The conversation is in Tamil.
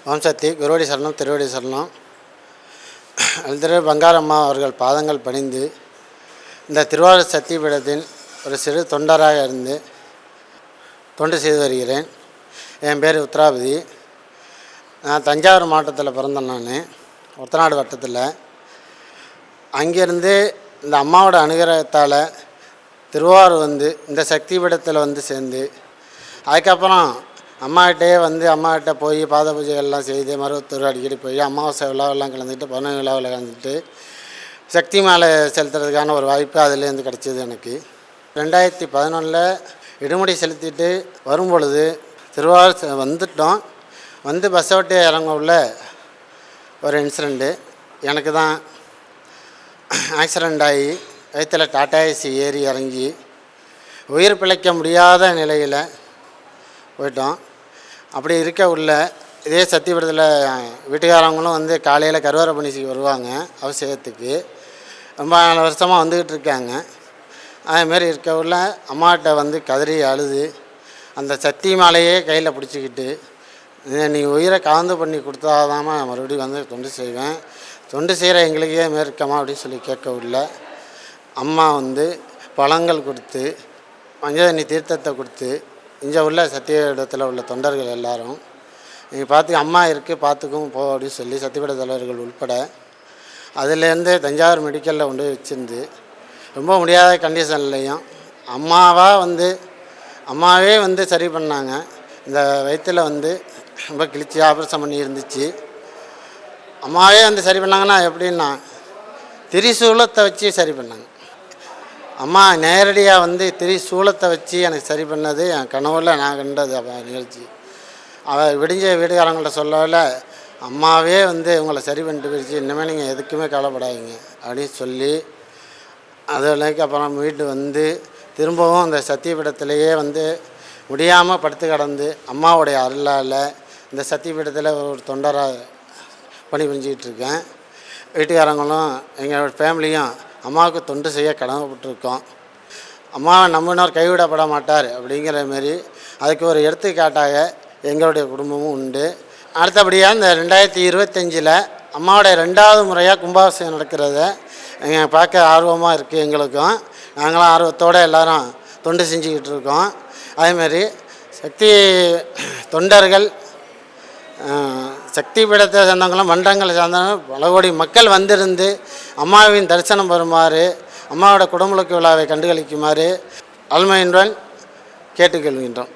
ஓம் சக்தி. குருவடி சரணம், திருவடி சரணம். திரு பங்காரம்மா அவர்கள் பாதங்கள் பணிந்து இந்த திருவாரூர் சக்தி பீடத்தின் ஒரு சிறு தொண்டராக இருந்து தொண்டு செய்து வருகிறேன். என் பேர் உத்ராபதி. நான் தஞ்சாவூர் மாவட்டத்தில் பிறந்தேன். நான் ஒத்தநாடு வட்டத்தில். அங்கேருந்து இந்த அம்மாவோட அனுகிரகத்தால் திருவாரூர் இந்த சக்தி பீடத்தில் சேர்ந்து அதுக்கப்புறம் அம்மாகிட்ட போய் பாத பூஜைகள்லாம் செய்து மருவத்தூர் அடிக்கடி போய் அமாவாசை விழாவெல்லாம் கலந்துக்கிட்டு பௌர்ணமி விழாவில் கலந்துட்டு சக்தி மாலை செலுத்துறதுக்கான ஒரு வாய்ப்பு அதுலேருந்து கிடச்சிது எனக்கு. 2011 இடுமுடி செலுத்திட்டு வரும்பொழுது திருவாரூர் வந்துட்டோம். பஸ்ஸை விட்டு இறங்க உள்ள ஒரு இன்சிடெண்ட்டு. எனக்கு தான் ஆக்சிடெண்ட் ஆகி வயிற்றில் டாடா ஏசி ஏறி இறங்கி உயிர் பிழைக்க முடியாத நிலையில் போயிட்டோம். அப்படி இருக்க உள்ள இதே சத்தியபுரத்தில் வீட்டுக்காரவங்களும் காலையில் கருவார பணிக்கு வருவாங்க அவசியத்துக்கு. ரொம்ப நாலு வருஷமாக வந்துக்கிட்டு இருக்காங்க. அதேமாரி இருக்க உள்ள அம்மாட்ட கதறி அழுது அந்த சக்தி மாலையே கையில் பிடிச்சிக்கிட்டு நீ உயிரை கலந்து பண்ணி கொடுத்தாதாம்மா மறுபடியும் தொண்டு செய்வேன், தொண்டு செய்கிற எங்களுக்கே மேற்கமா அப்படின்னு சொல்லி கேட்க உள்ள அம்மா பழங்கள் கொடுத்து மஞ்சள் தீர்த்தத்தை கொடுத்து இங்கே உள்ள சத்திய இடத்துல உள்ள தொண்டர்கள் எல்லாரும் நீங்கள் பார்த்து அம்மா இருக்குது பார்த்துக்கும் போ அப்படின்னு சொல்லி சத்தியபீட தலைவர்கள் உட்பட அதுலேருந்து தஞ்சாவூர் மெடிக்கலில் கொண்டு போய் வச்சுருந்து ரொம்ப முடியாத கண்டிஷன்லையும் அம்மாவே சரி பண்ணாங்க. இந்த வயிற்றில் ரொம்ப கிழிச்சி ஆப்ரேஷன் பண்ணி இருந்துச்சு. அம்மாவே சரி பண்ணாங்கன்னா எப்படின்னா திரிசூலத்தை வச்சு சரி பண்ணாங்க. அம்மா நேரடியாக திரிசூலத்தை வச்சு எனக்கு சரி பண்ணது என் கனவுல நான் கண்டது நிகழ்ச்சி. அவள் விடிஞ்ச வீடுகாரங்கள்ட்ட சொல்லல அம்மாவே உங்களை சரி பண்ணிட்டு போயிடுச்சு, இனிமேல் நீங்கள் எதுக்குமே கவலைப்படாதீங்க அப்படின்னு சொல்லி அதுக்கு அப்புறம் வீட்டு திரும்பவும் அந்த சத்தியபீடத்திலேயே முடியாமல் படுத்து கிடந்து அம்மாவுடைய அருளால் இந்த சத்தியபீடத்தில் ஒரு தொண்டராக பணி புரிஞ்சிக்கிட்டு இருக்கேன். வீட்டுக்காரங்களும் எங்கள் ஃபேமிலியும் அம்மாவுக்கு தொண்டு செய்ய கடமைப்பட்டிருக்கோம். அம்மாவை நம்பினோர் கைவிடப்பட மாட்டார் அப்படிங்கிற மாரி அதுக்கு ஒரு எடுத்துக்காட்டாக எங்களுடைய குடும்பமும் உண்டு. அடுத்தபடியாக இந்த 2025 அம்மாவுடைய 2வது முறையாக கும்பாபிஷேகம் நடக்கிறத எங்கள் பார்க்க ஆர்வமாக இருக்குது. எங்களுக்கும் நாங்களாம் ஆர்வத்தோடு எல்லோரும் தொண்டு செஞ்சுக்கிட்டு இருக்கோம். அதேமாரி சக்தி தொண்டர்கள் சக்தி பீடத்தை சேர்ந்தவங்களும் மன்றங்களை சார்ந்தவங்களும் பல கோடி மக்கள் அம்மாவின் தரிசனம் பெறுமாறு அம்மாவோட குடமுழுக்கு விழாவை கண்டுகளிக்குமாறு அல்மையுடன் கேட்டுக்கொள்கின்றோம்.